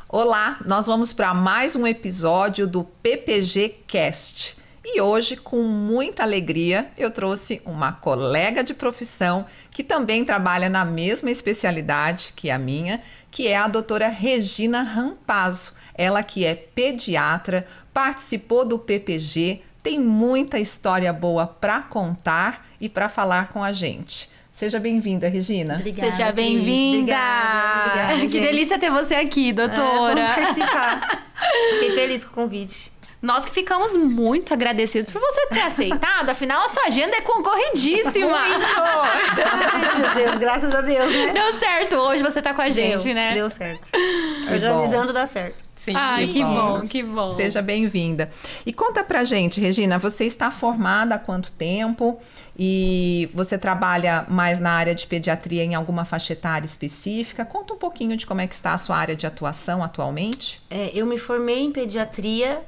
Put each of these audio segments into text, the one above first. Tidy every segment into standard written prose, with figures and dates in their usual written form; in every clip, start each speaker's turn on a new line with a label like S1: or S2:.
S1: Olá, nós vamos para mais um episódio do PPG Cast. E hoje, com muita alegria, eu trouxe uma colega de profissão que também trabalha na mesma especialidade que a minha, que é a doutora Regina Rampazzo. Ela que é pediatra, participou do PPG, tem muita história boa para contar e para falar com a gente. Seja bem-vinda, Regina.
S2: Obrigada, seja bem-vinda.
S3: Obrigada,
S2: que delícia ter você aqui, doutora.
S3: Vamos participar. Fiquei feliz com o convite.
S2: Nós que ficamos muito agradecidos por você ter aceitado. Afinal, a sua agenda é concorridíssima.
S3: Ai, meu Deus, graças a Deus, né?
S2: Deu certo. Hoje você tá com a gente, né?
S3: Deu certo. Organizando dá certo.
S2: Sim, ai, que bom, que bom.
S1: Seja bem-vinda. E conta pra gente, Regina, você está formada há quanto tempo? E você trabalha mais na área de pediatria em alguma faixa etária específica? Conta um pouquinho de como é que está a sua área de atuação atualmente.
S3: Eu me formei em pediatria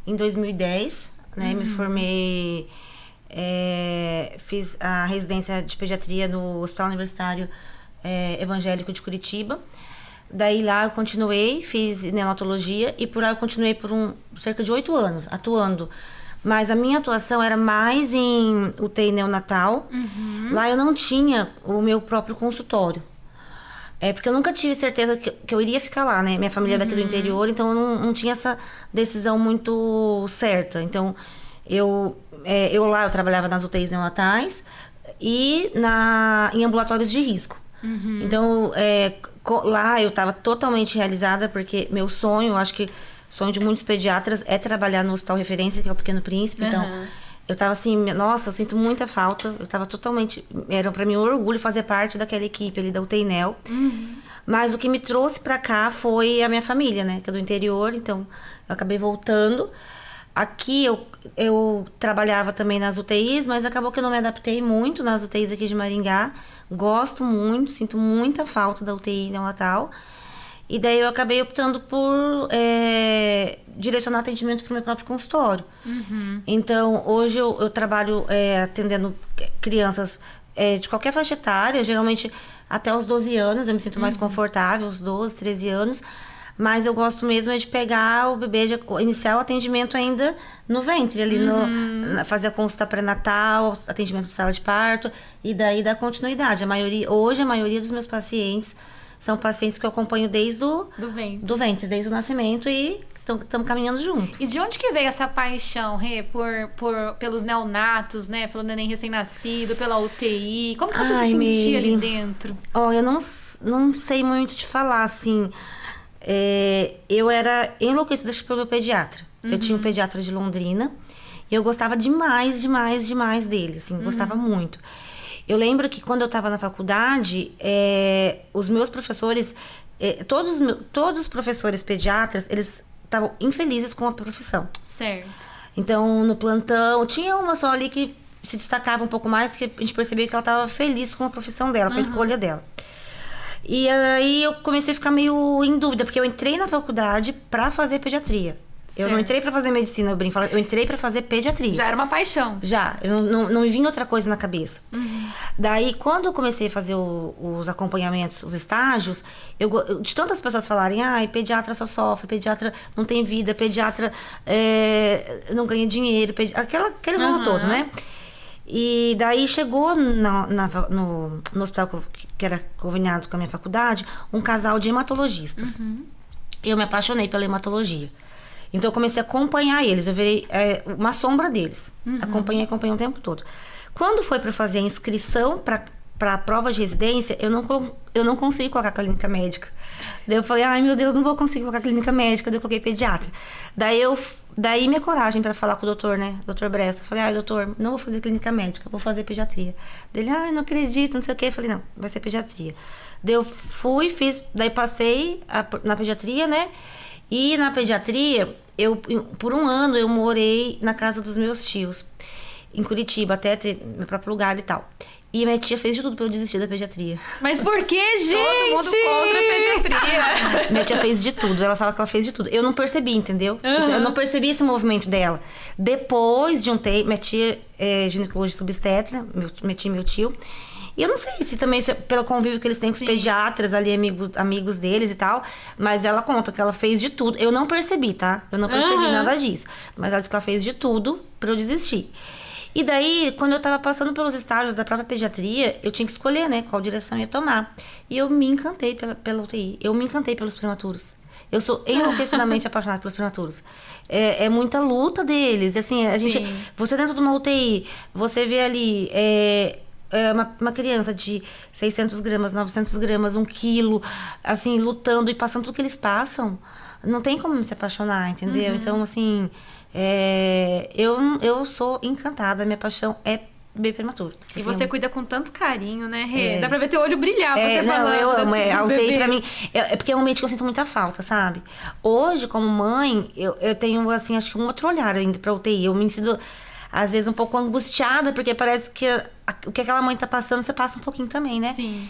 S3: em 2010, né? Me formei, fiz a residência de pediatria no Hospital Universitário Evangélico de Curitiba. Daí lá eu continuei, fiz neonatologia e por lá eu continuei por cerca de 8 anos atuando. Mas a minha atuação era mais em UTI neonatal. Lá eu não tinha o meu próprio consultório. Porque eu nunca tive certeza que eu iria ficar lá, né? Minha família é daqui do interior, então eu não tinha essa decisão muito certa. Então, eu trabalhava nas UTIs neonatais e em ambulatórios de risco. Então, lá eu estava totalmente realizada, porque meu sonho, eu acho que sonho de muitos pediatras é trabalhar no Hospital Referência, que é o Pequeno Príncipe. Então, eu tava assim, nossa, eu sinto muita falta. Eu tava totalmente... Era pra mim um orgulho fazer parte daquela equipe ali da UTI Neo. Mas o que me trouxe pra cá foi a minha família, né? Que é do interior, então eu acabei voltando. Aqui eu trabalhava também nas UTIs, mas acabou que eu não me adaptei muito nas UTIs aqui de Maringá. Gosto muito, sinto muita falta da UTI neonatal. E daí eu acabei optando por direcionar atendimento para o meu próprio consultório. Então, hoje eu trabalho atendendo crianças de qualquer faixa etária, geralmente até os 12 anos, eu me sinto mais confortável, os 12, 13 anos. Mas eu gosto mesmo de pegar o bebê, iniciar o atendimento ainda no ventre, ali fazer a consulta pré-natal, atendimento de sala de parto, e daí dar continuidade. Hoje a maioria dos meus pacientes são pacientes que eu acompanho desde do ventre, desde o nascimento, e estamos caminhando junto.
S2: E de onde que veio essa paixão, Rê, pelos neonatos, né? Pelo neném recém-nascido, pela UTI? Como que você se sentia ali dentro?
S3: Eu não sei muito te falar, assim. Eu era enlouquecida pelo meu pediatra. Eu tinha um pediatra de Londrina e eu gostava demais, demais, demais dele, assim, gostava muito. Eu lembro que quando eu estava na faculdade, os meus professores, todos os professores pediatras, eles estavam infelizes com a profissão.
S2: Certo.
S3: Então, no plantão, tinha uma só ali que se destacava um pouco mais, que a gente percebia que ela estava feliz com a profissão dela, com a escolha dela. E aí eu comecei a ficar meio em dúvida, porque eu entrei na faculdade para fazer pediatria. Certo. Eu não entrei para fazer medicina, eu entrei para fazer pediatria.
S2: Já era uma paixão.
S3: Já, eu não me vinha outra coisa na cabeça. Daí, quando eu comecei a fazer os acompanhamentos, os estágios, de tantas pessoas falarem, pediatra só sofre, pediatra não tem vida, pediatra não ganha dinheiro, aquele rolo todo, né? E daí chegou no hospital que era conveniado com a minha faculdade, um casal de hematologistas. Eu me apaixonei pela hematologia. Então eu comecei a acompanhar eles, eu virei uma sombra deles. Acompanhei o tempo todo. Quando foi para fazer a inscrição para a prova de residência, eu não consegui colocar clínica médica. Daí eu falei, meu Deus, não vou conseguir colocar clínica médica, daí eu coloquei pediatra. Daí minha coragem para falar com o doutor, né, doutor Bressa. Eu falei, doutor, não vou fazer clínica médica, vou fazer pediatria. Dele, não acredito, não sei o quê. Eu falei, não, vai ser pediatria. Daí eu daí passei na pediatria, né, e na pediatria, por um ano eu morei na casa dos meus tios, em Curitiba, até ter meu próprio lugar e tal. E minha tia fez de tudo pra eu desistir da pediatria.
S2: Mas por que, gente?
S1: Todo mundo contra a pediatria.
S3: Minha tia fez de tudo. Ela fala que ela fez de tudo. Eu não percebi, entendeu? Eu não percebi esse movimento dela. Depois de um tempo, minha tia é ginecologista obstetra, minha tia e meu tio. E eu não sei se também pelo convívio que eles têm com os pediatras ali, amigos deles e tal. Mas ela conta que ela fez de tudo. Eu não percebi, tá? Eu não percebi nada disso. Mas ela disse que ela fez de tudo pra eu desistir. E daí, quando eu tava passando pelos estágios da própria pediatria, eu tinha que escolher, né? Qual direção eu ia tomar. E eu me encantei pela UTI. Eu me encantei pelos prematuros. Eu sou enlouquecidamente apaixonada pelos prematuros. É muita luta deles. Assim, você dentro de uma UTI, você vê ali uma criança de 600 gramas, 900 gramas, 1 quilo, assim, lutando e passando tudo que eles passam. Não tem como se apaixonar, entendeu? Então, assim, eu sou encantada. Minha paixão é bebê prematuro.
S2: E você cuida com tanto carinho, né, Rê? Dá pra ver teu olho brilhar, você falando.
S3: Eu amo. A UTI pra mim... É porque é um ambiente que eu sinto muita falta, sabe? Hoje, como mãe, eu tenho, assim, acho que um outro olhar ainda pra UTI. Eu me sinto, às vezes, um pouco angustiada, porque parece que o que aquela mãe tá passando, você passa um pouquinho também, né?
S2: Sim.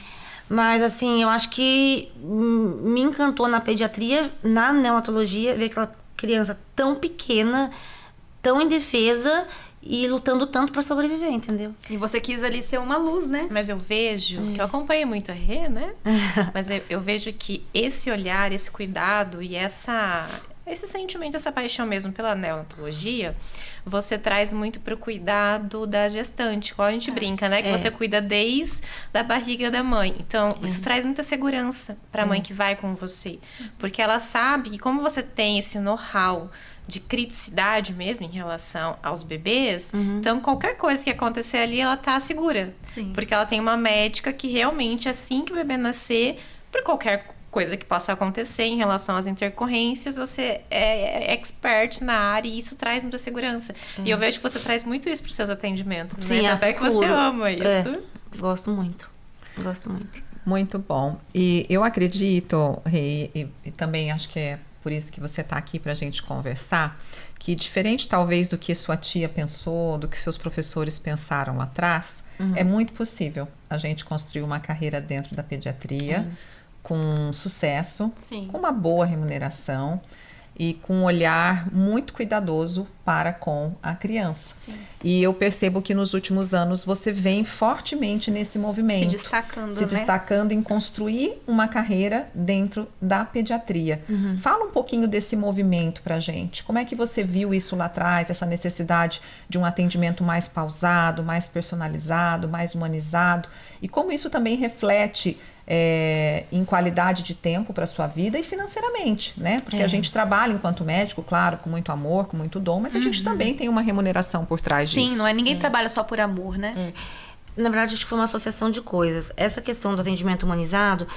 S3: Mas, assim, eu acho que me encantou na pediatria, na neonatologia, ver aquela criança tão pequena, tão indefesa e lutando tanto pra sobreviver, entendeu?
S2: E você quis ali ser uma luz, né?
S4: Mas eu vejo, que eu acompanho muito a Rê, né? Mas eu vejo que esse olhar, esse cuidado e esse sentimento, essa paixão mesmo pela neonatologia, você traz muito pro cuidado da gestante. Igual a gente brinca, né? Que você cuida desde a barriga da mãe. Então, isso traz muita segurança pra mãe que vai com você. Porque ela sabe que como você tem esse know-how de criticidade mesmo em relação aos bebês, então qualquer coisa que acontecer ali, ela tá segura.
S2: Sim.
S4: Porque ela tem uma médica que realmente, assim que o bebê nascer, por qualquer coisa que possa acontecer em relação às intercorrências, você é expert na área e isso traz muita segurança. E eu vejo que você traz muito isso para os seus atendimentos,
S3: Sim,
S4: né? Até que você ama isso.
S3: Gosto muito. Gosto muito.
S1: Muito bom. E eu acredito, Rê, e também acho que é por isso que você está aqui para a gente conversar, que diferente talvez do que sua tia pensou, do que seus professores pensaram lá atrás, é muito possível a gente construir uma carreira dentro da pediatria com sucesso, com uma boa remuneração e com um olhar muito cuidadoso para com a criança.
S2: Sim.
S1: E eu percebo que nos últimos anos você vem fortemente nesse movimento.
S2: Se destacando
S1: em construir uma carreira dentro da pediatria. Fala um pouquinho desse movimento pra gente. Como é que você viu isso lá atrás, essa necessidade de um atendimento mais pausado, mais personalizado, mais humanizado? E como isso também reflete em qualidade de tempo para sua vida e financeiramente, né? Porque a gente trabalha enquanto médico, claro, com muito amor, com muito dom, mas a gente também tem uma remuneração por trás disso.
S2: Sim, não é ninguém trabalha só por amor, né?
S3: Na verdade, acho que foi uma associação de coisas. Essa questão do atendimento humanizado,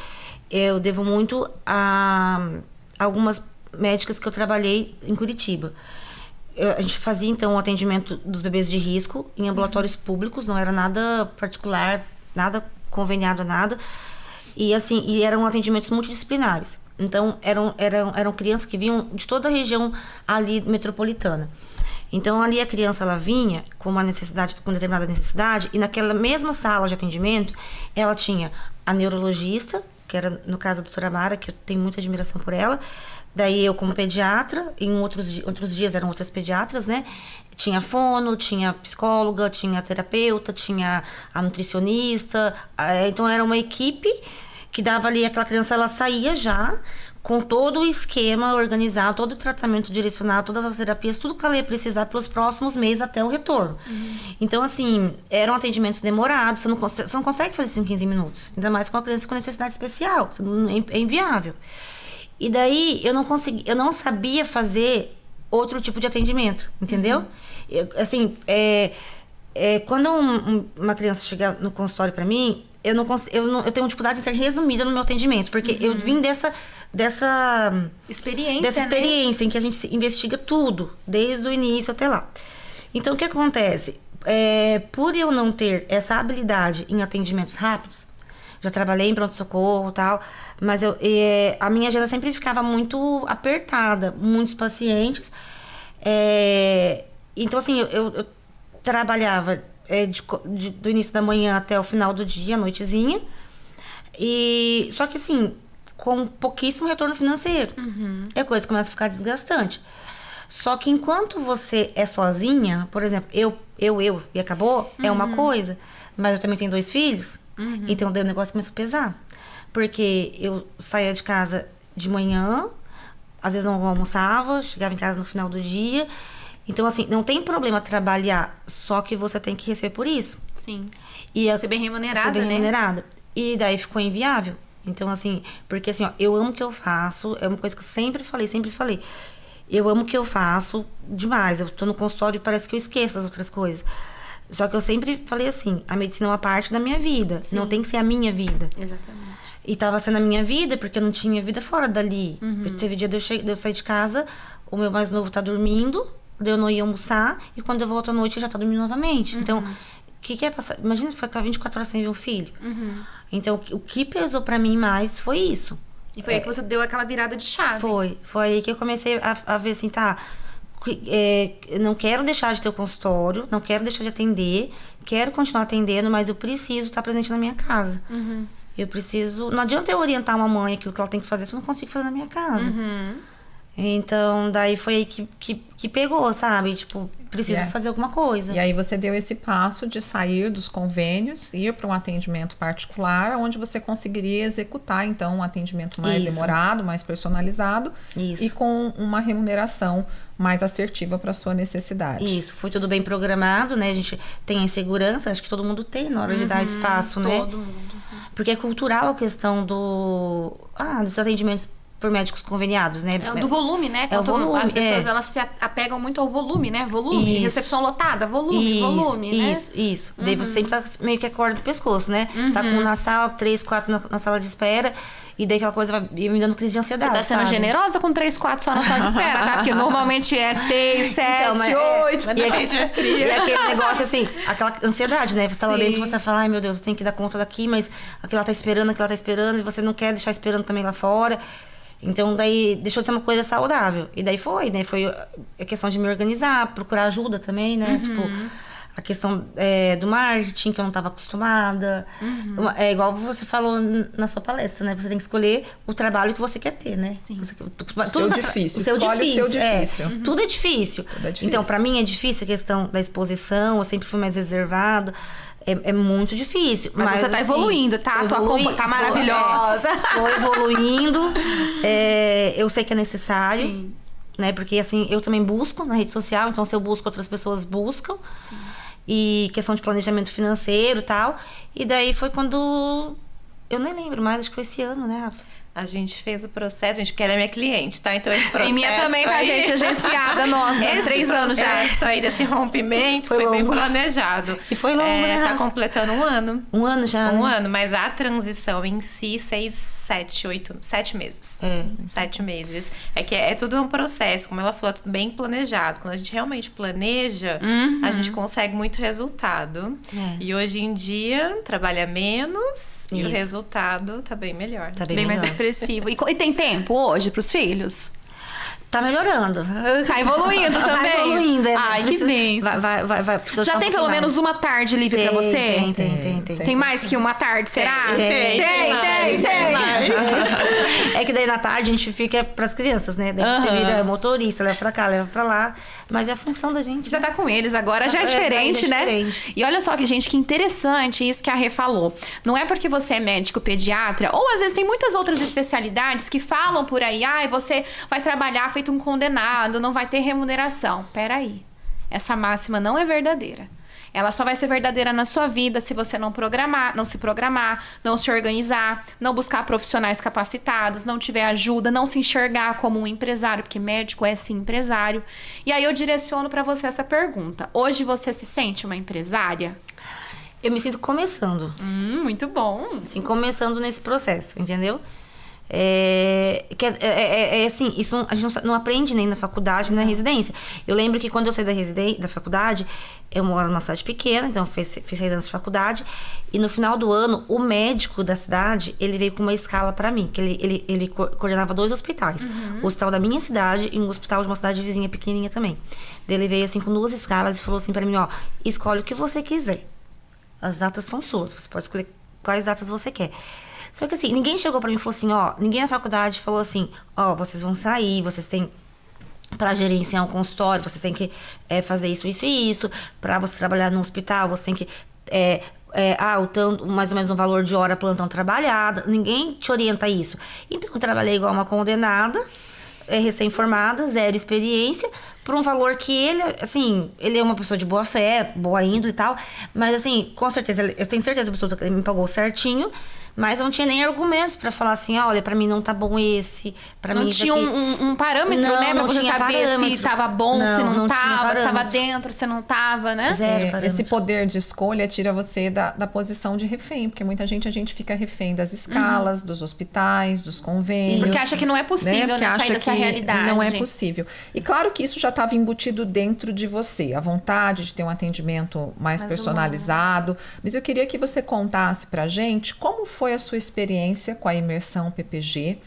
S3: eu devo muito a algumas médicas que eu trabalhei em Curitiba. A gente fazia, então, o atendimento dos bebês de risco em ambulatórios públicos, não era nada particular, nada conveniado, nada. E assim, eram atendimentos multidisciplinares. Então, eram crianças que vinham de toda a região ali metropolitana. Então, ali a criança, ela vinha com uma necessidade, com determinada necessidade, e naquela mesma sala de atendimento, ela tinha a neurologista, que era, no caso, a doutora Mara, que eu tenho muita admiração por ela. Daí eu como pediatra, em outros dias eram outras pediatras, né? Tinha fono, tinha psicóloga, tinha terapeuta, tinha a nutricionista. Então era uma equipe que dava ali, aquela criança, ela saía já com todo o esquema organizado, todo o tratamento direcionado, todas as terapias, tudo que ela ia precisar pelos próximos meses até o retorno. Então, assim, eram atendimentos demorados, você não consegue fazer isso em 15 minutos. Ainda mais com uma criança com necessidade especial, é inviável. E daí, eu não sabia fazer outro tipo de atendimento, entendeu? Quando uma criança chega no consultório para mim, eu tenho dificuldade em ser resumida no meu atendimento, porque eu vim dessa experiência, em que a gente investiga tudo, desde o início até lá. Então, o que acontece? Por eu não ter essa habilidade em atendimentos rápidos, já trabalhei em pronto-socorro e tal, mas a minha agenda sempre ficava muito apertada, muitos pacientes. Então, assim, eu trabalhava do início da manhã até o final do dia, à noitezinha. Só que, assim, com pouquíssimo retorno financeiro. A coisa começa a ficar desgastante. Só que enquanto você é sozinha, por exemplo, eu e acabou, é uma coisa, mas eu também tenho 2 filhos. Então, daí o negócio começou a pesar. Porque eu saía de casa de manhã, às vezes não almoçava, chegava em casa no final do dia. Então, assim, não tem problema trabalhar, só que você tem que receber por isso.
S2: Sim.
S3: E
S2: Ser bem remunerada,
S3: ser bem
S2: né?
S3: remunerada. E daí ficou inviável. Então, assim, porque assim, ó, eu amo o que eu faço, é uma coisa que eu sempre falei. Eu amo o que eu faço demais. Eu tô no consultório e parece que eu esqueço das outras coisas. Só que eu sempre falei assim, a medicina é uma parte da minha vida, não tem que ser a minha vida.
S2: Exatamente.
S3: E tava sendo a minha vida, porque eu não tinha vida fora dali. Teve dia de eu sair de casa, o meu mais novo tá dormindo, daí eu não ia almoçar, e quando eu volto à noite, ele já tá dormindo novamente. Então, o que é passar? Imagina ficar 24 horas sem ver um filho. Então, o que pesou pra mim mais foi isso.
S2: E foi aí que você deu aquela virada de chave.
S3: Foi aí que eu comecei a ver assim, tá... eu não quero deixar de ter o consultório, não quero deixar de atender, quero continuar atendendo, mas eu preciso estar presente na minha casa. Eu preciso... Não adianta eu orientar uma mãe aquilo que ela tem que fazer, se eu não consigo fazer na minha casa. Então, daí foi aí que pegou, sabe? Tipo, preciso fazer alguma coisa.
S1: E aí você deu esse passo de sair dos convênios, ir para um atendimento particular, onde você conseguiria executar, então, um atendimento mais demorado, mais personalizado. E com uma remuneração mais assertiva para sua necessidade.
S3: Isso, foi tudo bem programado, né? A gente tem a insegurança, acho que todo mundo tem na hora de dar espaço, né?
S2: Todo mundo.
S3: Porque é cultural a questão dos atendimentos por médicos conveniados, né?
S2: É do volume, né?
S3: É o volume,
S2: as pessoas, elas se apegam muito ao volume, né? Volume,
S3: Isso.
S2: recepção lotada, volume, né?
S3: Isso. Daí você sempre tá meio que a corda do pescoço, né? Tá com um na sala, 3, 4 na sala de espera, e daí aquela coisa vai me dando crise de ansiedade,
S2: Você tá sendo
S3: sabe?
S2: generosa com 3, 4 só na sala de espera, tá? Porque normalmente é 6, 7, 8.
S3: E aquele negócio assim, aquela ansiedade, né? Você tá lá
S2: Sim.
S3: dentro e você fala, ai meu Deus, eu tenho que dar conta daqui, mas aquela tá esperando, e você não quer deixar esperando também lá fora. Então, daí, deixou de ser uma coisa saudável. E daí foi, né? Foi a questão de me organizar, procurar ajuda também, né? Tipo, a questão do marketing, que eu não estava acostumada. É igual você falou na sua palestra, né? Você tem que escolher o trabalho que você quer ter, né?
S2: Sim.
S1: O seu difícil.
S3: O seu
S1: Escolhe
S3: difícil.
S1: o seu difícil.
S3: Tudo é difícil.
S1: Tudo é difícil.
S3: Então, pra mim é difícil a questão da exposição. Eu sempre fui mais reservada. É muito difícil.
S2: Mas você tá
S3: assim,
S2: evoluindo, tá? Tá maravilhosa.
S3: Tô evoluindo. Eu sei que é necessário.
S2: Sim.
S3: Né? Porque assim, eu também busco na rede social. Então, se eu busco, outras pessoas buscam.
S2: Sim.
S3: E questão de planejamento financeiro e tal. E daí foi quando... Eu nem lembro mais, acho que foi esse ano, né, Rafa?
S4: A gente fez o processo, gente, porque ela é minha cliente, tá? Então esse processo
S2: E minha também, tá,
S4: aí...
S2: gente? Agenciada, nossa, 3 anos já.
S4: Isso aí, desse rompimento, foi bem planejado.
S3: E foi longo, né?
S4: Tá completando 1 ano.
S3: 1 ano já,
S4: Um
S3: né?
S4: ano, mas a transição em si, 7 meses. 7 meses. É que é tudo um processo, como ela falou, é tudo bem planejado. Quando a gente realmente planeja, a gente consegue muito resultado. E hoje em dia, trabalha menos e o
S3: Isso.
S4: resultado tá bem melhor.
S3: Tá
S2: Bem mais expressivo. E tem tempo hoje pros filhos?
S3: Tá melhorando.
S2: Tá evoluindo também?
S3: Tá evoluindo,
S2: Ai, que bênção.
S3: Vai.
S2: Já tem pelo menos uma tarde livre pra você?
S3: Tem.
S2: Tem mais que uma tarde, será?
S3: Tem.
S2: Tem.
S3: É que daí na tarde a gente fica pras crianças, né? Daí você vira motorista, leva pra cá, leva pra lá. Mas é a função da gente.
S2: Já tá com eles agora, já é diferente, né?
S3: Diferente.
S2: E olha só que, gente, que interessante isso que a Rê falou. Não é porque você é médico pediatra, ou às vezes tem muitas outras especialidades que falam por aí, você vai trabalhar feito um condenado, não vai ter remuneração. Peraí, essa máxima não é verdadeira. Ela só vai ser verdadeira na sua vida se você não se programar, não se organizar, não buscar profissionais capacitados, não tiver ajuda, não se enxergar como um empresário, porque médico é sim empresário. E aí eu direciono para você essa pergunta. Hoje você se sente uma empresária?
S3: Eu me sinto começando.
S2: Muito bom.
S3: Assim, começando nesse processo, entendeu? Assim, isso a gente não aprende nem na faculdade, nem na residência. Eu lembro que quando eu saí da faculdade, eu moro numa cidade pequena, então fiz 6 anos de faculdade, e no final do ano, o médico da cidade, ele veio com uma escala pra mim, que ele coordenava 2 hospitais. O hospital da minha cidade e um hospital de uma cidade vizinha pequenininha também. Daí ele veio assim com 2 escalas e falou assim pra mim, escolhe o que você quiser. As datas são suas, você pode escolher quais datas você quer. Só que assim, ninguém chegou pra mim e falou assim, ninguém na faculdade falou assim, vocês vão sair, vocês têm para gerenciar um consultório, vocês têm que fazer isso, pra você trabalhar no hospital, você tem que o tanto, mais ou menos um valor de hora plantão trabalhada. Ninguém te orienta isso. Então, eu trabalhei igual uma condenada, recém-formada, 0 experiência, por um valor que ele, assim, ele é uma pessoa de boa fé, boa índole e tal, mas, assim, com certeza, eu tenho certeza absoluta que ele me pagou certinho, mas eu não tinha nem argumentos pra falar assim, olha, pra mim não tá bom esse, pra
S2: não
S3: mim
S2: tinha
S3: aqui...
S2: um parâmetro,
S3: Não,
S2: né? Pra
S3: não
S2: você
S3: tinha
S2: saber
S3: parâmetro.
S2: se tava bom, se não
S3: tinha
S2: tava, se tava
S3: parâmetro.
S2: dentro, se não tava, né?
S3: Zero parâmetro.
S1: Esse poder de escolha tira você da posição de refém, porque muita gente, a gente fica refém das escalas, dos hospitais, dos convênios.
S2: Porque acha que não é possível,
S1: Porque
S2: né, sair
S1: acha
S2: dessa
S1: que
S2: realidade.
S1: não é possível. E claro que isso já estava embutido dentro de você, a vontade de ter um atendimento mais personalizado. Mas eu queria que você contasse pra gente como foi a sua experiência com a imersão PPG,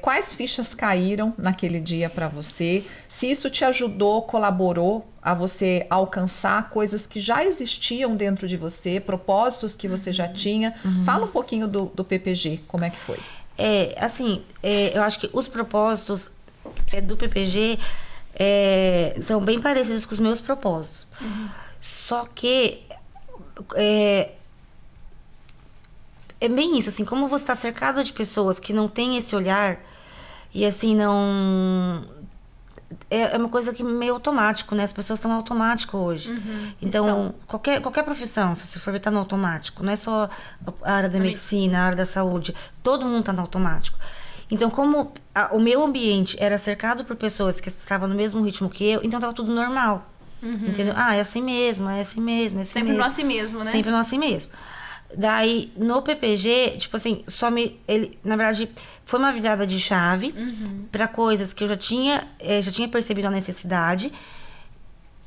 S1: quais fichas caíram naquele dia para você, se isso te ajudou, colaborou a você alcançar coisas que já existiam dentro de você, propósitos que você já tinha. Fala um pouquinho do PPG, como é que foi?
S3: Eu acho que os propósitos do PPG são bem parecidos com os meus propósitos. Só que é bem isso, assim, como você está cercada de pessoas que não têm esse olhar e assim, não... É uma coisa que meio automático, né? As pessoas estão automático hoje. Então, qualquer profissão, se você for ver, tá no automático. Não é só a área da medicina, a área da saúde. Todo mundo tá no automático. Então, como o meu ambiente era cercado por pessoas que estavam no mesmo ritmo que eu, então tava tudo normal. Entendeu? É assim mesmo, é assim mesmo, é assim
S2: Sempre
S3: mesmo.
S2: no assim mesmo, né?
S3: Sempre no assim mesmo. Daí, no PPG, tipo assim, na verdade, foi uma virada de chave para coisas que eu já tinha percebido a necessidade,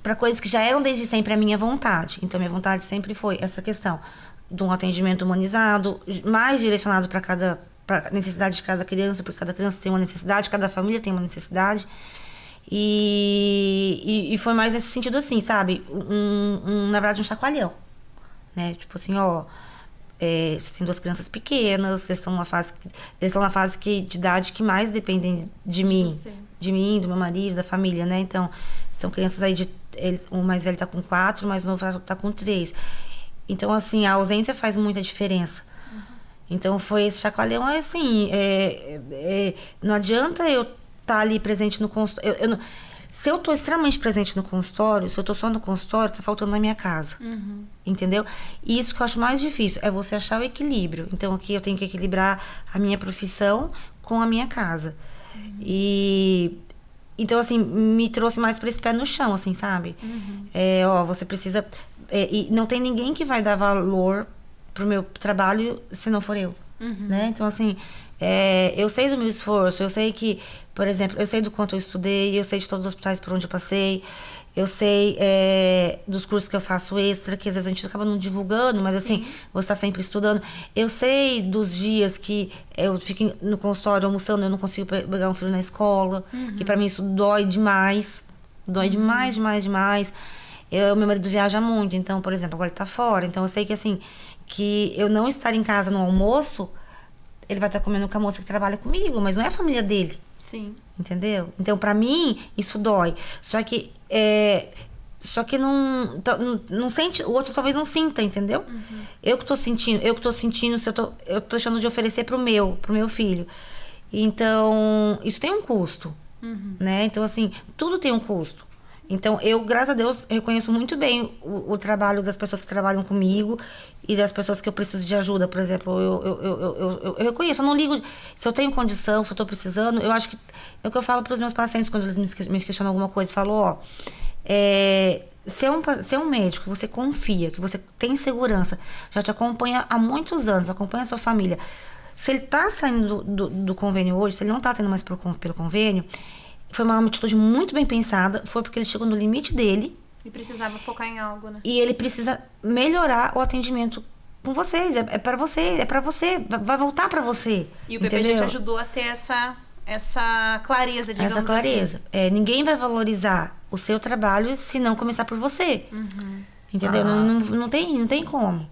S3: para coisas que já eram desde sempre a minha vontade. Então, minha vontade sempre foi essa questão de um atendimento humanizado, mais direcionado para a necessidade de cada criança, porque cada criança tem uma necessidade, cada família tem uma necessidade. E foi mais nesse sentido assim, sabe? Na verdade, um chacoalhão, né? Tipo assim, você tem 2 crianças pequenas, eles estão na fase de idade que mais dependem de mim. De mim, do meu marido, da família, né? Então, são crianças aí o mais velho tá com 4, o mais novo tá com 3. Então, assim, a ausência faz muita diferença. Então, foi esse chacoalhão, assim, não adianta eu estar ali presente no consultório. Se eu tô extremamente presente no consultório, se eu tô só no consultório, tá faltando na minha casa. Entendeu? E isso que eu acho mais difícil, é você achar o equilíbrio. Então, aqui eu tenho que equilibrar a minha profissão com a minha casa. Então, assim, me trouxe mais pra esse pé no chão, assim, sabe? Você precisa... e não tem ninguém que vai dar valor pro meu trabalho se não for eu. Né? Então, assim... eu sei do meu esforço, eu sei que, por exemplo, eu sei do quanto eu estudei, eu sei de todos os hospitais por onde eu passei, eu sei dos cursos que eu faço extra, que às vezes a gente acaba não divulgando, mas assim, você está sempre estudando. Eu sei dos dias que eu fico no consultório almoçando, eu não consigo pegar um filho na escola, que para mim isso dói demais, demais, demais, demais. Meu marido viaja muito, então, por exemplo, agora ele tá fora, então eu sei que assim, que eu não estar em casa no almoço, ele vai estar comendo com a moça que trabalha comigo, mas não é a família dele.
S2: Sim.
S3: Entendeu? Então, pra mim, isso dói. Só que não sente, o outro talvez não sinta, entendeu? Eu que tô sentindo, se eu tô deixando de oferecer pro meu filho. Então, isso tem um custo, né? Então, assim, tudo tem um custo. Então, eu, graças a Deus, reconheço muito bem o trabalho das pessoas que trabalham comigo e das pessoas que eu preciso de ajuda. Por exemplo, eu reconheço, eu não ligo se eu tenho condição, se eu estou precisando. Eu acho que é o que eu falo para os meus pacientes quando eles me questionam alguma coisa. Eu falo, se é um médico que você confia, que você tem segurança, já te acompanha há muitos anos, acompanha a sua família. Se ele está saindo do convênio hoje, se ele não está tendo mais pelo convênio, foi uma atitude muito bem pensada, foi porque ele chegou no limite dele.
S2: E precisava focar em algo, né?
S3: E ele precisa melhorar o atendimento com vocês. É para você, vai voltar para você.
S2: E o PPG te ajudou a ter essa clareza, digamos assim.
S3: Essa clareza. Ninguém vai valorizar o seu trabalho se não começar por você. Entendeu? Não tem como.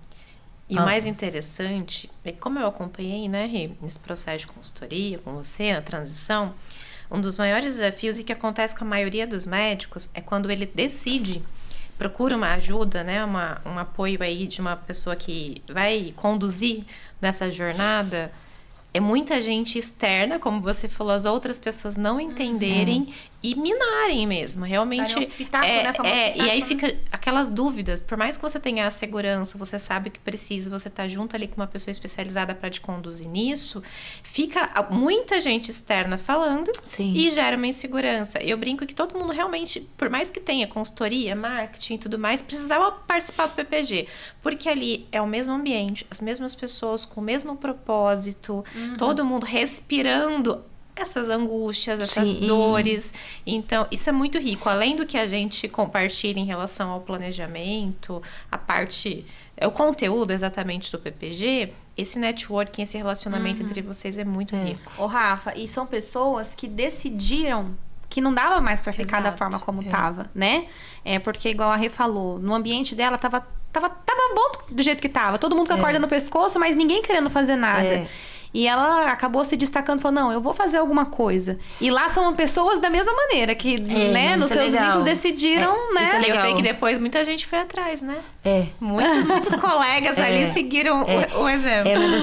S4: E o mais interessante é que, como eu acompanhei, né, Rê, nesse processo de consultoria com você, na transição, um dos maiores desafios e que acontece com a maioria dos médicos é quando ele decide procura uma ajuda, né, um apoio aí de uma pessoa que vai conduzir nessa jornada, é muita gente externa, como você falou, as outras pessoas não entenderem e minarem mesmo. Realmente.
S2: Darem um pitaco, né? Famoso pitaco,
S4: e aí
S2: né?
S4: fica aquelas dúvidas. Por mais que você tenha a segurança, você sabe o que precisa, você tá junto ali com uma pessoa especializada para te conduzir nisso, fica muita gente externa falando
S3: Sim.
S4: e gera uma insegurança. Eu brinco que todo mundo realmente, por mais que tenha consultoria, marketing e tudo mais, precisava participar do PPG. Porque ali é o mesmo ambiente, as mesmas pessoas com o mesmo propósito, todo mundo respirando essas angústias, essas
S3: Sim.
S4: dores. Então, isso é muito rico. Além do que a gente compartilha em relação ao planejamento, a parte, o conteúdo exatamente do PPG, esse networking, esse relacionamento entre vocês é muito rico.
S2: Ô, Rafa, e são pessoas que decidiram que não dava mais pra ficar da
S4: Exato.
S2: forma como tava, né? Porque, igual a Rê falou, no ambiente dela tava bom do jeito que tava. Todo mundo com a corda no pescoço, mas ninguém querendo fazer nada. E ela acabou se destacando, falou, não, eu vou fazer alguma coisa. E lá são pessoas da mesma maneira, que, né,
S3: mas
S2: nos
S3: isso é
S2: seus
S3: legal.
S2: vínculos decidiram, né?
S3: isso é
S4: E eu
S3: legal.
S4: sei que depois muita gente foi atrás, né?
S3: É.
S4: Muitos colegas ali seguiram o exemplo.
S3: Mas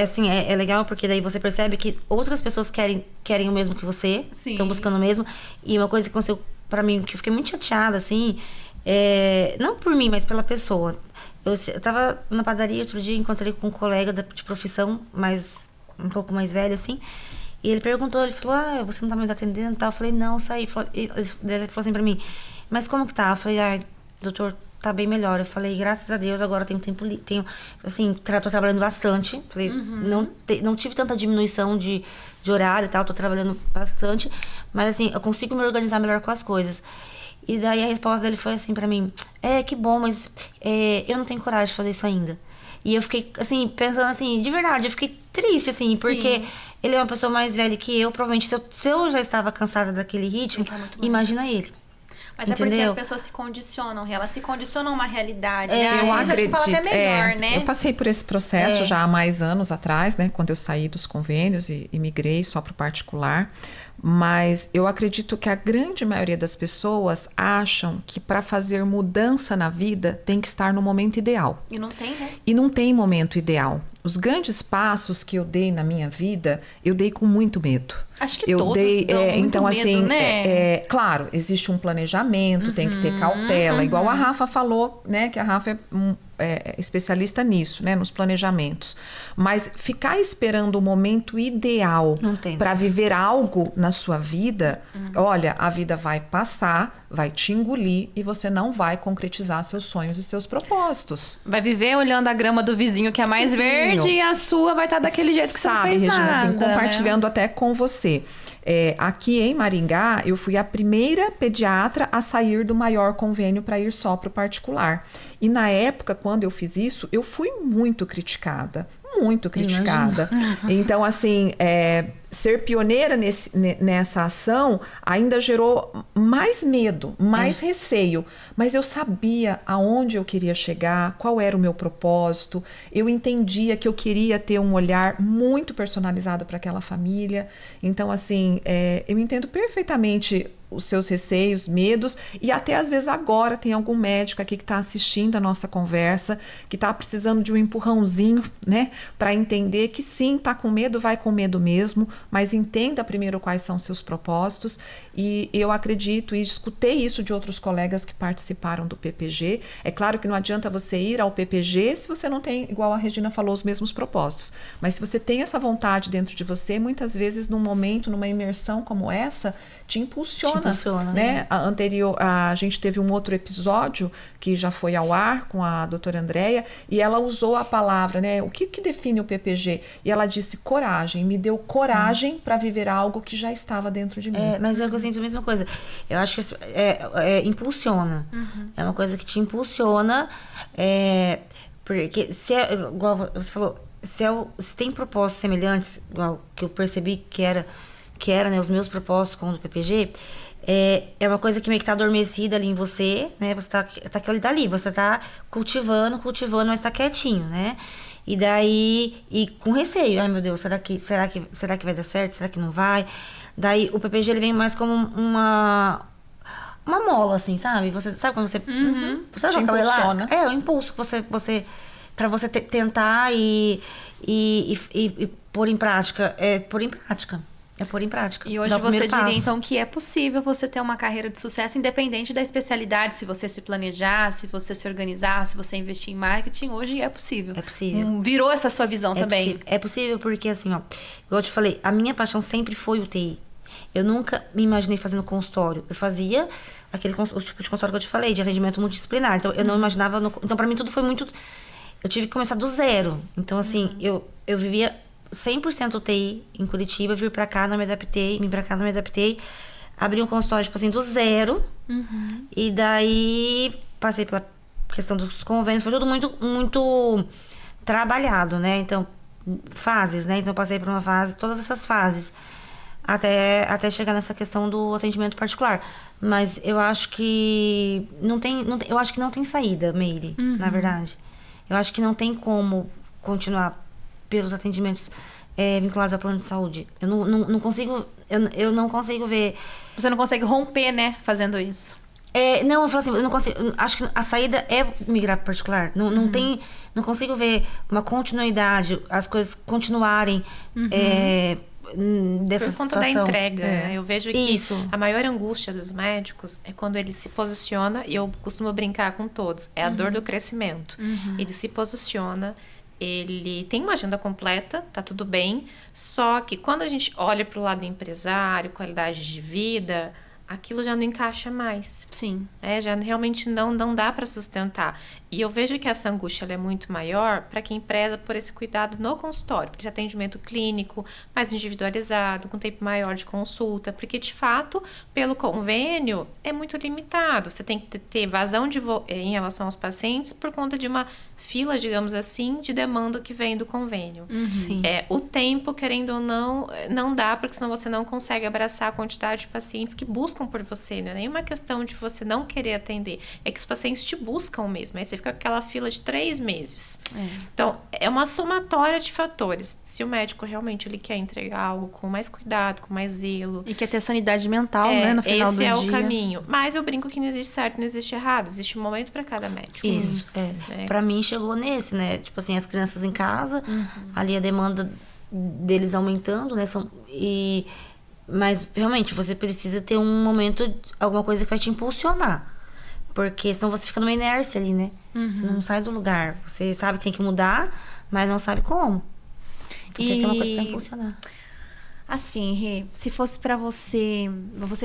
S3: assim, ó, é legal porque daí você percebe que outras pessoas querem o mesmo que você,
S2: Sim.
S3: estão buscando o mesmo. E uma coisa que aconteceu pra mim, que eu fiquei muito chateada, assim, não por mim, mas pela pessoa. Eu tava na padaria outro dia, encontrei com um colega de profissão, um pouco mais velho, assim, e ele perguntou, ele falou, você não tá me atendendo e tal? Eu falei, não, saí. Ele falou assim pra mim, mas como que tá? Eu falei, doutor, tá bem melhor. Eu falei, graças a Deus, agora tenho tempo assim, tô trabalhando bastante. Falei, não tive tanta diminuição de horário e tal, tô trabalhando bastante, mas assim, eu consigo me organizar melhor com as coisas. E daí a resposta dele foi assim pra mim, que bom, mas eu não tenho coragem de fazer isso ainda. E eu fiquei, assim, pensando assim, de verdade, eu fiquei triste, assim, porque ele é uma pessoa mais velha que eu, provavelmente se eu já estava cansada daquele ritmo,
S2: Ele tá muito mais.
S3: imagina ele.
S2: Mas é porque
S3: Entendeu?
S2: as pessoas se condicionam, elas se condicionam a uma realidade,
S1: Eu
S2: né? Às vezes
S1: acredito.
S2: a gente fala até melhor, né?
S1: Eu passei por esse processo já há mais anos atrás, né? Quando eu saí dos convênios e migrei só para o particular. Mas eu acredito que a grande maioria das pessoas acham que para fazer mudança na vida tem que estar no momento ideal.
S2: E não tem, né?
S1: E não tem momento ideal. Os grandes passos que eu dei na minha vida, eu dei com muito medo.
S2: Acho que
S1: eu
S2: todos
S1: dei,
S2: dão muito
S1: então
S2: medo,
S1: assim,
S2: né?
S1: claro, existe um planejamento, tem que ter cautela, igual a Rafa falou, né, que a Rafa é especialista nisso, né, nos planejamentos. Mas ficar esperando o momento ideal
S3: Não tem.
S1: para viver algo na sua vida, olha, a vida vai passar, vai te engolir e você não vai concretizar seus sonhos e seus propósitos.
S2: Vai viver olhando a grama do vizinho que é mais
S1: Vizinho.
S2: verde e a sua vai estar daquele jeito que você não fez
S1: Regina,
S2: nada,
S1: assim,
S2: né?
S1: compartilhando até com você. Aqui em Maringá, eu fui a primeira pediatra a sair do maior convênio para ir só para o particular. E na época, quando eu fiz isso, eu fui muito criticada. Muito criticada. Então, assim, ser pioneira nessa ação ainda gerou mais medo, mais receio. Mas eu sabia aonde eu queria chegar, qual era o meu propósito. Eu entendia que eu queria ter um olhar muito personalizado para aquela família. Então, assim, eu entendo perfeitamente os seus receios, medos, e até às vezes agora tem algum médico aqui que está assistindo a nossa conversa, que está precisando de um empurrãozinho, né, para entender que sim, tá com medo, vai com medo mesmo, mas entenda primeiro quais são seus propósitos. E eu acredito e escutei isso de outros colegas que participaram do PPG. É claro que não adianta você ir ao PPG se você não tem, igual a Regina falou, os mesmos propósitos, mas se você tem essa vontade dentro de você, muitas vezes num momento, numa imersão como essa, te impulsiona, né? A gente teve um outro episódio que já foi ao ar com a doutora Andréia e ela usou a palavra, né? O que define o PPG? E ela disse coragem, me deu coragem para viver algo que já estava dentro de mim.
S3: Mas eu sinto a mesma coisa. Eu acho que impulsiona. É uma coisa que te impulsiona. Porque igual você falou, se tem propósitos semelhantes, igual que eu percebi que era, né, os meus propósitos com o PPG, é uma coisa que meio que tá adormecida ali em você, né? Você tá aquilo dali, você tá cultivando, mas tá quietinho, né? E daí, com receio, ai meu Deus, será que vai dar certo? Será que não vai? Daí o PPG ele vem mais como uma mola, assim, sabe? Você sabe quando você... Você
S1: Te
S3: aquela
S1: impulsiona.
S3: É, o impulso que pra você tentar e pôr em prática. É pôr em prática. É pôr em prática.
S2: E hoje
S3: Dar o
S2: você
S3: primeiro
S2: diria,
S3: passo.
S2: então, que é possível você ter uma carreira de sucesso independente da especialidade, se você se planejar, se você se organizar, se você investir em marketing, hoje é possível.
S3: É possível.
S2: Virou essa sua visão também.
S3: É possível porque, assim, ó, igual eu te falei, a minha paixão sempre foi o TI. Eu nunca me imaginei fazendo consultório. Eu fazia o tipo de consultório que eu te falei, de atendimento multidisciplinar. Então, eu não imaginava... Então, pra mim, tudo foi muito... Eu tive que começar do zero. Então, assim, eu vivia 100% TI em Curitiba, vim pra cá, não me adaptei, abri um consultório, tipo assim, do zero. E daí, passei pela questão dos convênios, foi tudo muito, muito trabalhado, né? Então, fases, né? Então, passei por uma fase, todas essas fases, até chegar nessa questão do atendimento particular. Mas eu acho que eu acho que não tem saída, Meire, na verdade. Eu acho que não tem como continuar pelos atendimentos vinculados ao plano de saúde. Eu não consigo... Eu não consigo ver...
S2: Você não consegue romper, né, fazendo isso.
S3: Não, eu falo assim, eu não consigo... Acho que a saída é migrar para particular. Não tem... Não consigo ver uma continuidade, as coisas continuarem dessa
S4: Por conta
S3: situação.
S4: da entrega, né? Eu vejo que
S3: Isso.
S4: a maior angústia dos médicos é quando ele se posiciona, e eu costumo brincar com todos, é a dor do crescimento. Ele se posiciona, ele tem uma agenda completa, tá tudo bem, só que quando a gente olha para o lado empresário, qualidade de vida, aquilo já não encaixa mais.
S2: Sim.
S4: Já realmente não dá para sustentar. E eu vejo que essa angústia ela é muito maior para quem preza por esse cuidado no consultório, por esse atendimento clínico mais individualizado, com tempo maior de consulta, porque de fato, pelo convênio, é muito limitado. Você tem que ter vazão em relação aos pacientes por conta de uma fila, digamos assim, de demanda que vem do convênio.
S3: Sim.
S4: O tempo, querendo ou não dá, porque senão você não consegue abraçar a quantidade de pacientes que buscam por você, não é nenhuma questão de você não querer atender, é que os pacientes te buscam mesmo, aí você fica com aquela fila de 3 meses. Então, é uma somatória de fatores. Se o médico realmente ele quer entregar algo com mais cuidado, com mais zelo...
S2: E quer ter sanidade mental, né, no final do dia.
S4: Esse é o caminho. Mas eu brinco que não existe certo, não existe errado. Existe um momento para cada médico.
S3: Isso, Pra mim chegou nesse, né? Tipo assim, as crianças em casa, ali a demanda deles aumentando, né? Mas realmente você precisa ter um momento, alguma coisa que vai te impulsionar. Porque senão você fica numa inércia ali, né? Você não sai do lugar. Você sabe que tem que mudar, mas não sabe como. Então tem que ter uma coisa pra impulsionar.
S2: Assim, Rê, se fosse pra você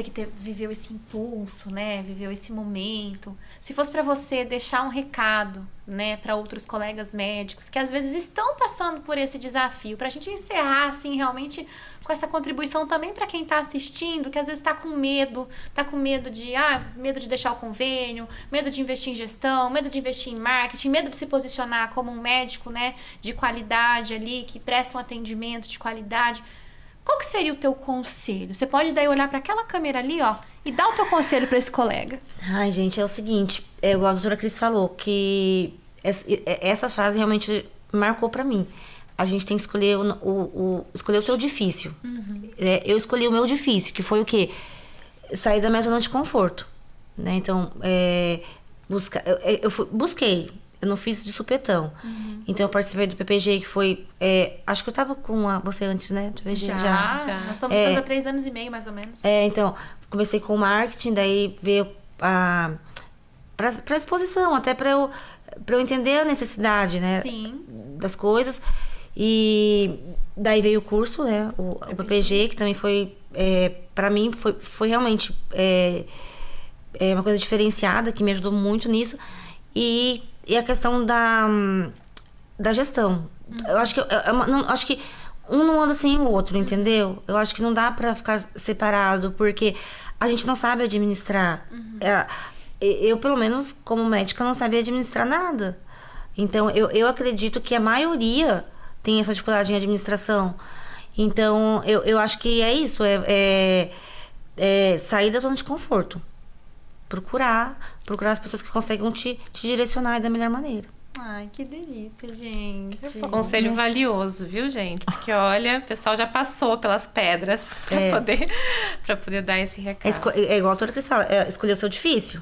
S2: que viveu esse impulso, né, viveu esse momento, se fosse pra você deixar um recado, né, pra outros colegas médicos que às vezes estão passando por esse desafio, pra gente encerrar, assim, realmente com essa contribuição também pra quem tá assistindo, que às vezes tá com medo medo de deixar o convênio, medo de investir em gestão, medo de investir em marketing, medo de se posicionar como um médico, né, de qualidade ali, que presta um atendimento de qualidade. Qual que seria o teu conselho? Você pode daí olhar para aquela câmera ali, ó, e dar o teu conselho para esse colega.
S3: Ai, gente, é o seguinte, igual a doutora Cris falou, que essa frase realmente marcou pra mim. A gente tem que escolher escolher o seu difícil. Eu escolhi o meu difícil, que foi o quê? Sair da minha zona de conforto, né? Então, busquei. Eu não fiz de supetão. Então, eu participei do PPG, que foi... acho que eu tava com você antes, né? Do PPG,
S2: Já. Nós estamos juntos há 3 anos e meio, mais ou menos.
S3: Então, comecei com o marketing, daí veio pra exposição, até pra eu entender a necessidade, né?
S2: Sim.
S3: Das coisas. E daí veio o curso, né? O PPG, que também foi... pra mim, foi realmente uma coisa diferenciada, que me ajudou muito nisso. E a questão da gestão. Eu acho que acho que um não anda sem o outro, entendeu? Eu acho que não dá pra ficar separado, porque a gente não sabe administrar. Eu, pelo menos, como médica, não sabia administrar nada. Então, eu acredito que a maioria tem essa dificuldade em administração. Então, eu acho que é isso. Sair da zona de conforto. Procurar as pessoas que conseguem te direcionar da melhor maneira.
S2: Ai, que delícia, gente.
S4: Conselho valioso, viu, gente? Porque, olha, o pessoal já passou pelas pedras pra poder dar esse recado.
S3: É igual a toda que eles falam, escolher o seu difícil.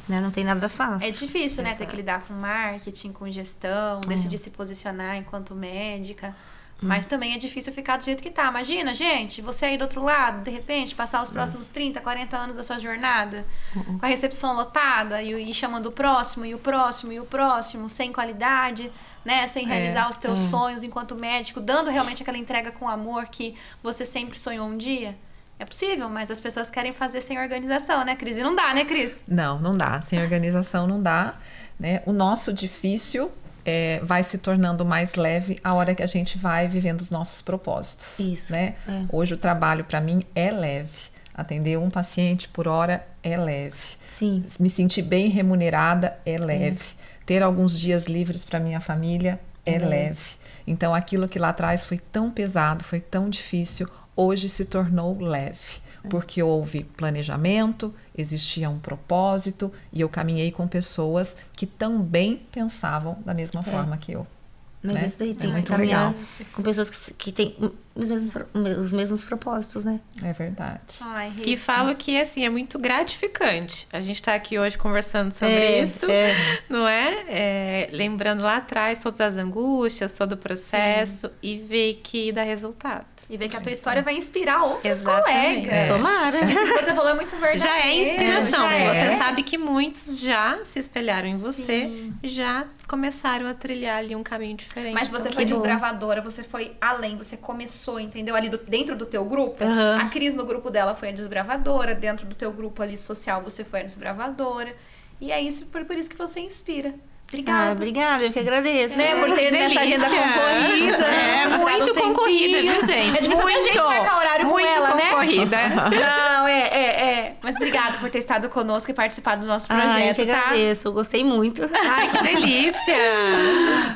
S3: Né? Não tem nada fácil.
S2: É difícil, né? Ter que lidar com marketing, com gestão, decidir se posicionar enquanto médica. Mas também é difícil ficar do jeito que tá. Imagina, gente, você aí do outro lado, de repente, passar os próximos 30, 40 anos da sua jornada com a recepção lotada e chamando o próximo, e o próximo, e o próximo, sem qualidade, né? Sem realizar os teus sonhos enquanto médico, dando realmente aquela entrega com amor que você sempre sonhou um dia. É possível, mas as pessoas querem fazer sem organização, né, Cris? E não dá, né, Cris?
S1: Não dá. Sem organização não dá, né? O nosso difícil vai se tornando mais leve a hora que a gente vai vivendo os nossos propósitos.
S3: Isso.
S1: Né? Hoje o trabalho para mim é leve. Atender um paciente por hora é leve.
S3: Sim.
S1: Me sentir bem remunerada é leve. Ter alguns dias livres para minha família é leve. Então aquilo que lá atrás foi tão pesado, foi tão difícil, hoje se tornou leve. Porque houve planejamento, existia um propósito e eu caminhei com pessoas que também pensavam da mesma forma que eu.
S3: Mas
S1: né?
S3: isso daí tem que
S1: muito
S3: caminhar
S1: legal.
S3: com pessoas que têm os mesmos propósitos, né?
S1: É verdade.
S2: Ai, Rê.
S4: E falo que, assim, é muito gratificante. A gente tá aqui hoje conversando sobre isso, não é? Lembrando lá atrás todas as angústias, todo o processo e ver que dá resultado.
S2: E ver que a tua história vai inspirar outros
S4: Exatamente.
S2: colegas.
S3: Tomara.
S2: Isso que você falou é muito verdadeiro.
S4: Já é inspiração.
S2: já é.
S4: Você sabe que muitos já se espelharam em você, já começaram a trilhar ali um caminho diferente.
S2: Mas você
S4: Então,
S2: foi
S3: bom.
S2: desbravadora, você foi além, você começou, entendeu? Ali dentro do teu grupo. A Cris no grupo dela foi a desbravadora, dentro do teu grupo ali social você foi a desbravadora. E é isso, por isso que você inspira. Obrigada.
S3: Obrigada, eu que agradeço.
S2: Né, por ter nessa agenda concorrida.
S4: É
S2: Tirado
S4: muito
S2: um tempinho.
S4: concorrida, viu, gente?
S2: É difícil a gente marcar horário com
S4: muito
S2: ela, né?
S4: concorrida.
S2: Não, Mas obrigada por ter estado conosco e participado do nosso projeto,
S3: eu que
S2: tá?
S3: agradeço, eu gostei muito.
S4: Ai, que delícia!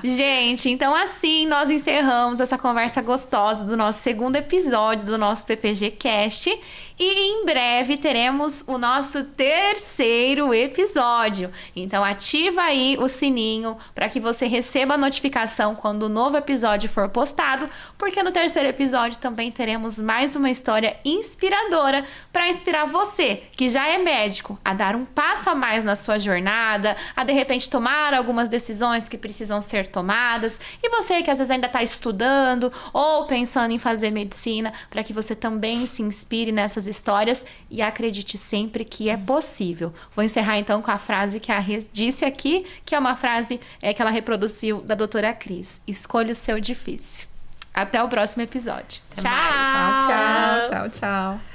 S2: Gente, então assim nós encerramos essa conversa gostosa do nosso segundo episódio do nosso PPG Cast. E em breve teremos o nosso terceiro episódio. Então ativa aí o sininho para que você receba a notificação quando o novo episódio for postado, porque no terceiro episódio também teremos mais uma história inspiradora para inspirar você, que já é médico, a dar um passo a mais na sua jornada, a de repente tomar algumas decisões que precisam ser tomadas, e você que às vezes ainda está estudando ou pensando em fazer medicina, para que você também se inspire nessas histórias e acredite sempre que é possível. Vou encerrar então com a frase que a Rê disse aqui, que é uma frase que ela reproduziu da doutora Cris. Escolha o seu difícil. Até o próximo episódio. Tchau!
S1: Tchau, tchau, tchau, tchau.